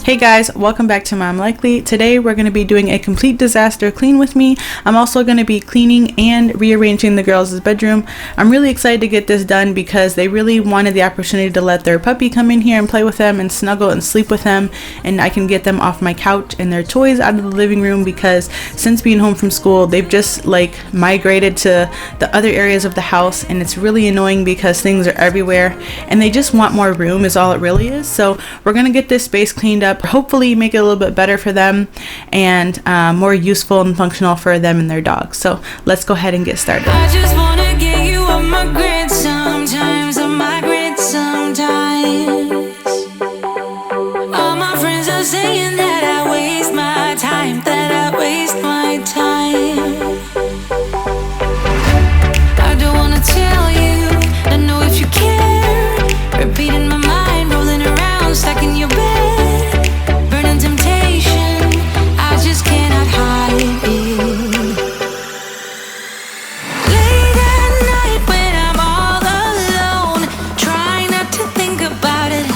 Hey guys, welcome back to Mom Likely. Today we're going to be doing a complete disaster clean with me. I'm also going to be cleaning and rearranging the girls' bedroom. I'm really excited to get this done because they really wanted the opportunity to let their puppy come in here and play with them and snuggle and sleep with them, and I can get them off my couch and their toys out of the living room because since being home from school they've just migrated to the other areas of the house, and it's really annoying because things are everywhere and they just want more room is all it really is. So we're going to get this space cleaned up, hopefully make it a little bit better for them and more useful and functional for them and their dogs. So let's go ahead and get started. I just wanna get you on my grid sometimes, on my grid sometimes. All my friends are saying that I waste my time, that I waste my time. I don't wanna tell you, I know if you care. Repeating my mind, rolling around, stuck in your bed. Burning temptation, I just cannot hide it. Late at night when I'm all alone, try not to think about it.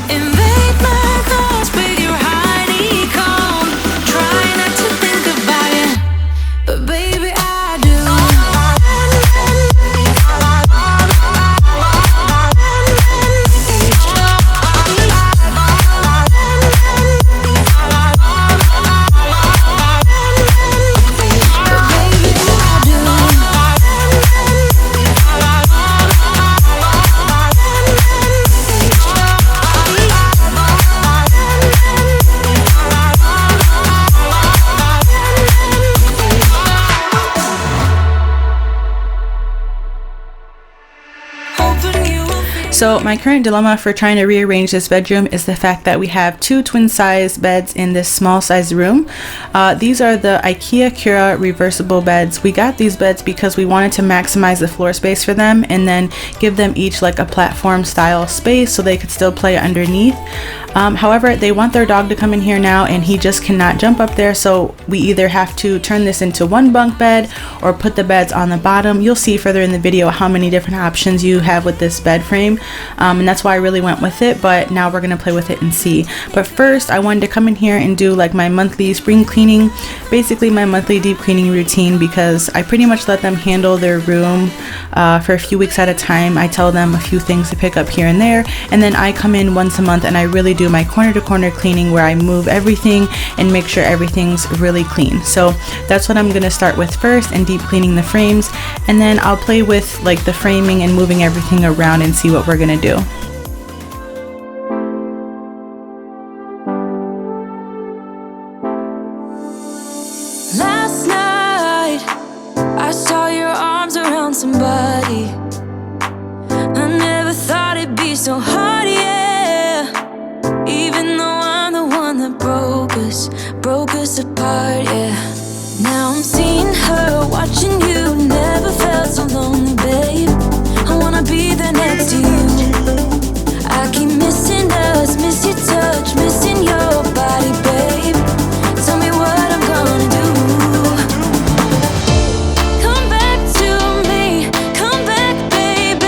Invade my thoughts with your honeycomb, try not to think about it. But baby, I do. So my current dilemma for trying to rearrange this bedroom is the fact that we have two twin-size beds in this small-sized room. These are the IKEA Kura reversible beds. We got these beds because we wanted to maximize the floor space for them and then give them each like a platform style space so they could still play underneath. However, they want their dog to come in here now and he just cannot jump up there, so we either have to turn this into one bunk bed or put the beds on the bottom. You'll see further in the video how many different options you have with this bed frame, and that's why I really went with it, but now we're gonna play with it and see. But first I wanted to come in here and do like my monthly spring cleaning, basically my monthly deep cleaning routine, because I pretty much let them handle their room for a few weeks at a time. I tell them a few things to pick up here and there, and then I come in once a month and I really do my corner to corner cleaning where I move everything and make sure everything's really clean. So that's what I'm gonna start with first, and deep cleaning the frames, and then I'll play with like the framing and moving everything around and see what we're gonna do. Last night, I saw your arms around somebody. I never thought it'd be so hard, yeah. Even though I'm the one that broke us apart, yeah. Now I'm seeing her, watching you. Never felt so lonely, babe. I wanna be there next to you. I keep missing us, miss your touch, missing your body, babe. Tell me what I'm gonna do. Come back to me, come back, baby.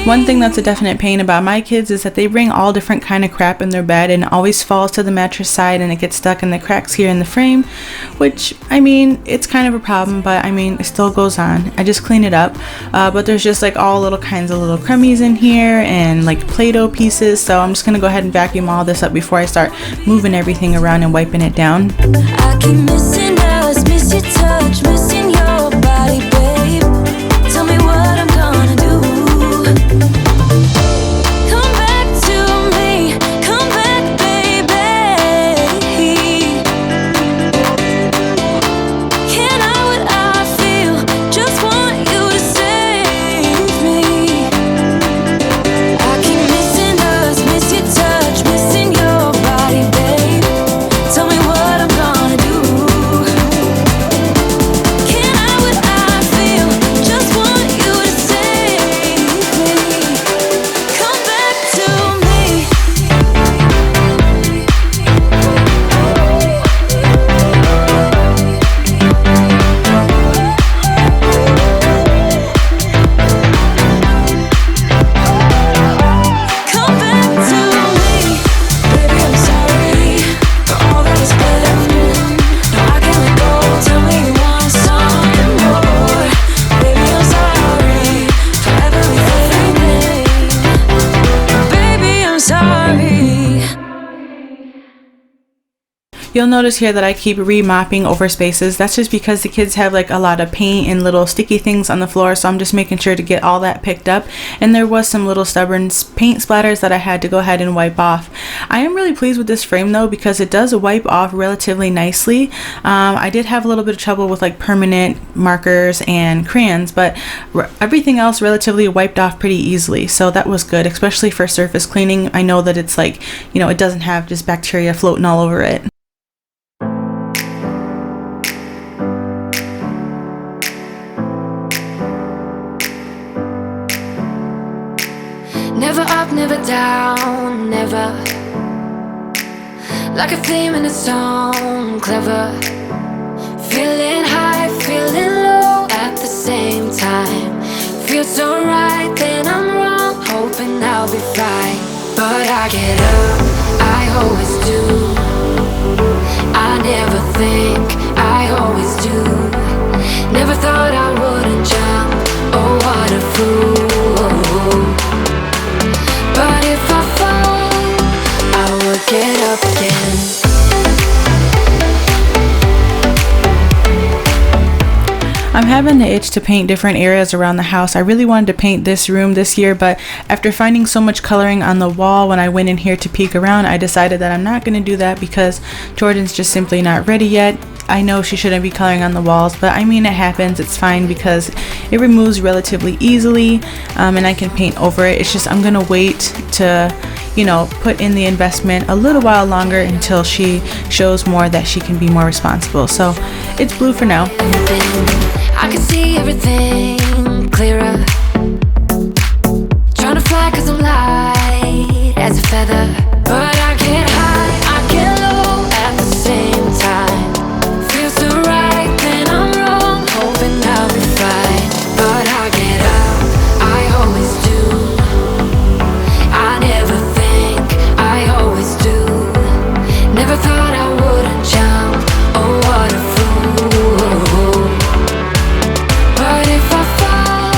One thing that's a definite pain about my kids is that they bring all different kind of crap in their bed and it always falls to the mattress side and it gets stuck in the cracks here in the frame, which, I mean, it's kind of a problem, but I mean, it still goes on. I just clean it up, but there's just like all little kinds of little crummies in here and like Play-Doh pieces, so I'm just gonna go ahead and vacuum all this up before I start moving everything around and wiping it down. I keep missing us, miss your touch, missing your body, babe. Tell me what I'm gonna do. Come back to me, come back, baby. Can't hide what I feel, just want you to save me. I keep missing us, miss your touch, missing your body, babe. Tell me what I'm gonna do. Can't hide what I feel, just want you to save me. Come back to me. Come back to me. Baby, I'm sorry for all that was left. No, I can't let go. Tell me you want something more. Baby, I'm sorry for everything. Baby, I'm sorry. You'll notice here that I keep re-mopping over spaces. That's just because the kids have like a lot of paint and little sticky things on the floor, so I'm just making sure to get all that picked up. And there was some little stubborn paint splatters that I had to go ahead and wipe off. I am really pleased with this frame though, because it does wipe off relatively nicely. I did have a little bit of trouble with like permanent markers and crayons, but everything else relatively wiped off pretty easily, so that was good, especially for surface cleaning. I know that it's like, you know, it doesn't have just bacteria floating all over it. Never up, never down, never. Like a theme in a song, clever. Feeling high, feeling low at the same time. Feels so right, then I'm wrong, hoping I'll be fine. But I get up, I always do. I never think, I always do. Never thought I wouldn't jump, oh what a fool. But if I fall, I will get up again. I'm having the itch to paint different areas around the house. I really wanted to paint this room this year, but after finding so much coloring on the wall when I went in here to peek around, I decided that I'm not going to do that because Jordan's just simply not ready yet. I know she shouldn't be coloring on the walls, but I mean, it happens. It's fine because it removes relatively easily, and I can paint over it. It's just I'm gonna wait to, you know, put in the investment a little while longer until she shows more that she can be more responsible. So it's blue for now. I can see everything clearer. Trying to fly 'cause I'm light as a feather, but I get high, I get low at the same time. Feels so right, then I'm wrong, hoping I'll be fine. But I get up, I always do. I never think, I always do. Never thought I wouldn't jump, oh what a fool. But if I fall,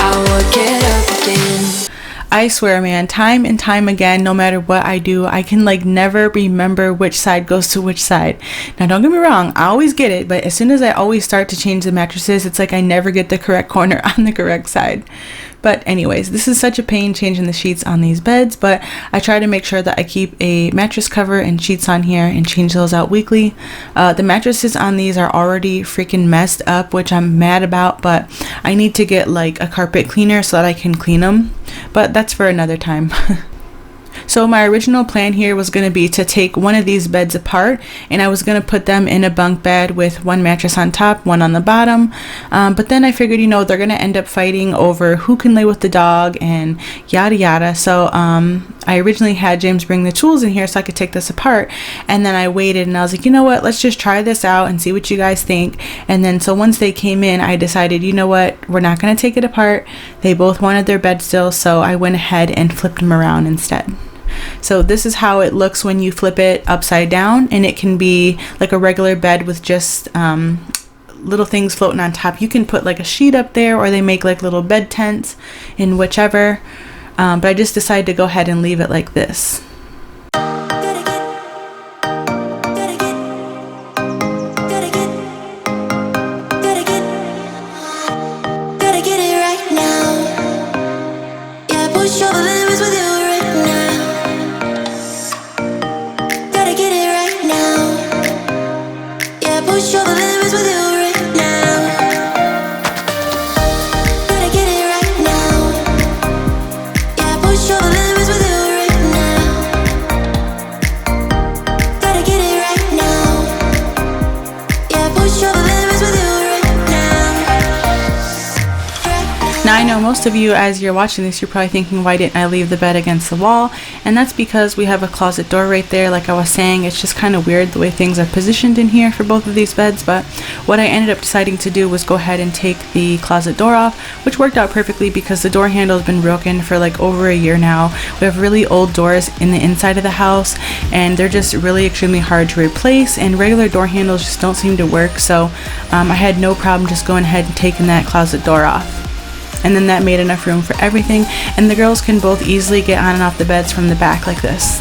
I will get up again. I swear, man, time and time again, no matter what I do, I can like never remember which side goes to which side. Now, don't get me wrong, I always get it, but as soon as I always start to change the mattresses, it's like I never get the correct corner on the correct side. But anyways, this is such a pain changing the sheets on these beds, but I try to make sure that I keep a mattress cover and sheets on here and change those out weekly. The mattresses on these are already freaking messed up, which I'm mad about, but I need to get like a carpet cleaner so that I can clean them, but that's for another time. So my original plan here was going to be to take one of these beds apart, and I was going to put them in a bunk bed with one mattress on top, one on the bottom. But then I figured, they're going to end up fighting over who can lay with the dog and yada yada. So I originally had James bring the tools in here so I could take this apart, and then I waited and I was like, you know what, let's just try this out and see what you guys think. And then so once they came in, I decided, you know what, we're not going to take it apart. They both wanted their bed still, so I went ahead and flipped them around instead. So this is how it looks when you flip it upside down, and it can be like a regular bed with just little things floating on top. You can put like a sheet up there, or they make like little bed tents in whichever. But I just decided to go ahead and leave it like this. Now I know most of you, as you're watching this, you're probably thinking, why didn't I leave the bed against the wall? And that's because we have a closet door right there. Like I was saying, it's just kind of weird the way things are positioned in here for both of these beds. But what I ended up deciding to do was go ahead and take the closet door off, which worked out perfectly because the door handle has been broken for like over a year now. We have really old doors in the inside of the house, and they're just really extremely hard to replace, and regular door handles just don't seem to work. So I had no problem just going ahead and taking that closet door off. And then that made enough room for everything, and the girls can both easily get on and off the beds from the back like this.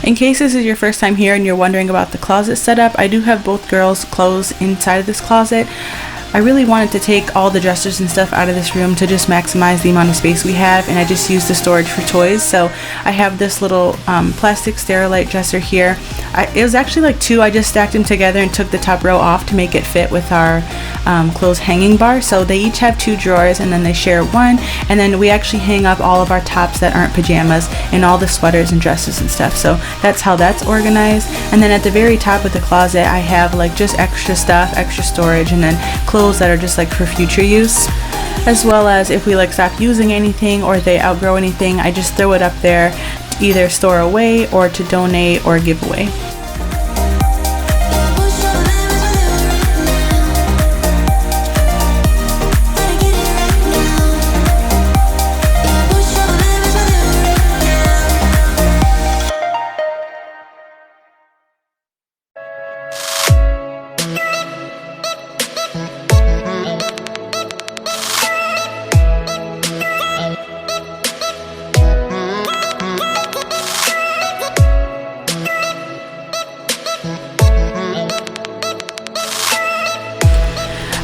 In case this is your first time here and you're wondering about the closet setup, I do have both girls' clothes inside of this closet. I really wanted to take all the dressers and stuff out of this room to just maximize the amount of space we have, and I just used the storage for toys. So I have this little plastic Sterilite dresser here. It was actually like two. I just stacked them together and took the top row off to make it fit with our clothes hanging bar. So they each have two drawers, and then they share one, and then we actually hang up all of our tops that aren't pajamas and all the sweaters and dresses and stuff. So that's how that's organized. And then at the very top of the closet, I have like just extra stuff, extra storage, and then clothes that are just like for future use, as well as if we like stop using anything or they outgrow anything, I just throw it up there to either store away or to donate or give away.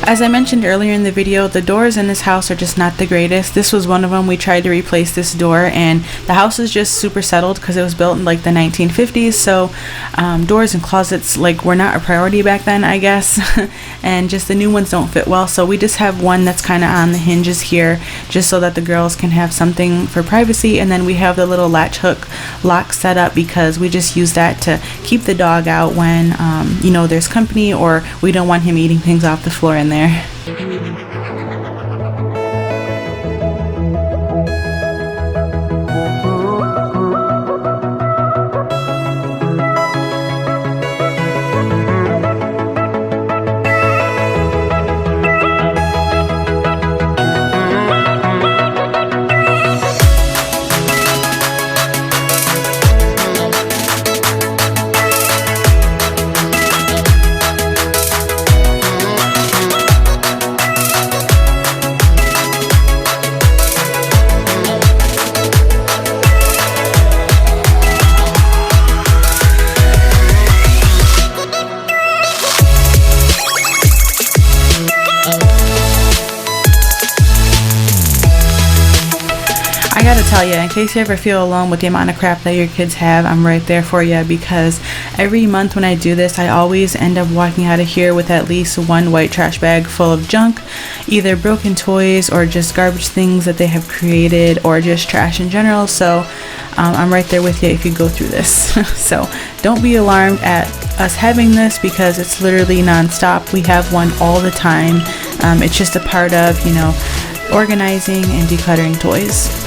As I mentioned earlier in the video, the doors in this house are just not the greatest. This was one of them. We tried to replace this door, and the house is just super settled because it was built in like the 1950s. So doors and closets like were not a priority back then, I guess. And just the new ones don't fit well. So we just have one that's kind of on the hinges here, just so that the girls can have something for privacy. And then we have the little latch hook lock set up because we just use that to keep the dog out when you know, there's company, or we don't want him eating things off the floor in there. gotta tell you, in case you ever feel alone with the amount of crap that your kids have, I'm right there for you, because every month when I do this, I always end up walking out of here with at least one white trash bag full of junk, either broken toys or just garbage things that they have created, or just trash in general. So I'm right there with you if you go through this. So don't be alarmed at us having this, because it's literally non-stop. We have one all the time. It's just a part of, you know, organizing and decluttering toys.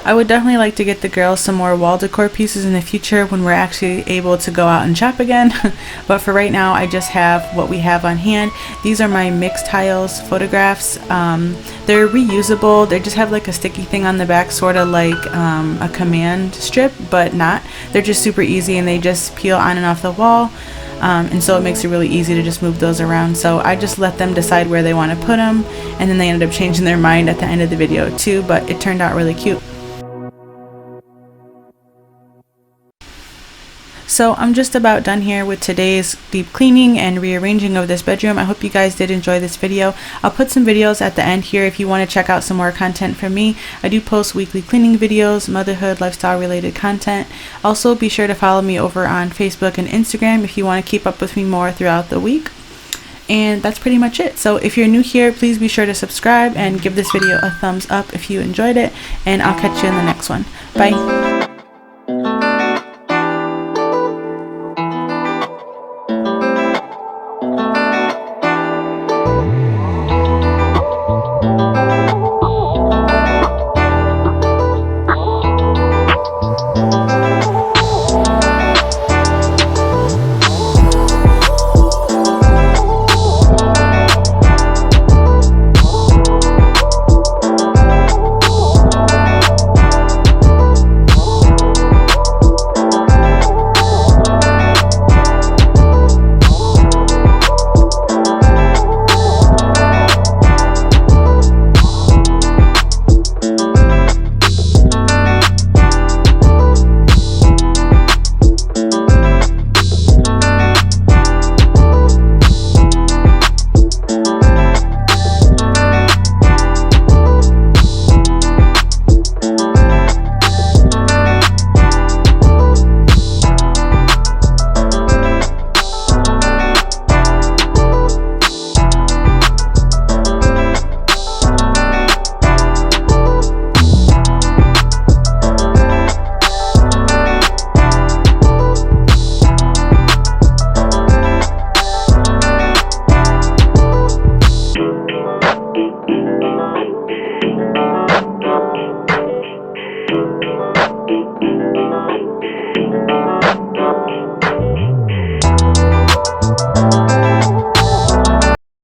I would definitely like to get the girls some more wall decor pieces in the future when we're actually able to go out and shop again. But for right now, I just have what we have on hand. These are my mixed tiles photographs. They're reusable. They just have like a sticky thing on the back, sort of like a command strip, but not. They're just super easy and they just peel on and off the wall. And so it makes it really easy to just move those around. So I just let them decide where they want to put them, and then they ended up changing their mind at the end of the video too, but it turned out really cute. So I'm just about done here with today's deep cleaning and rearranging of this bedroom. I hope you guys did enjoy this video. I'll put some videos at the end here if you want to check out some more content from me. I do post weekly cleaning videos, motherhood, lifestyle related content. Also be sure to follow me over on Facebook and Instagram if you want to keep up with me more throughout the week. And that's pretty much it. So if you're new here, please be sure to subscribe and give this video a thumbs up if you enjoyed it, and I'll catch you in the next one. Bye.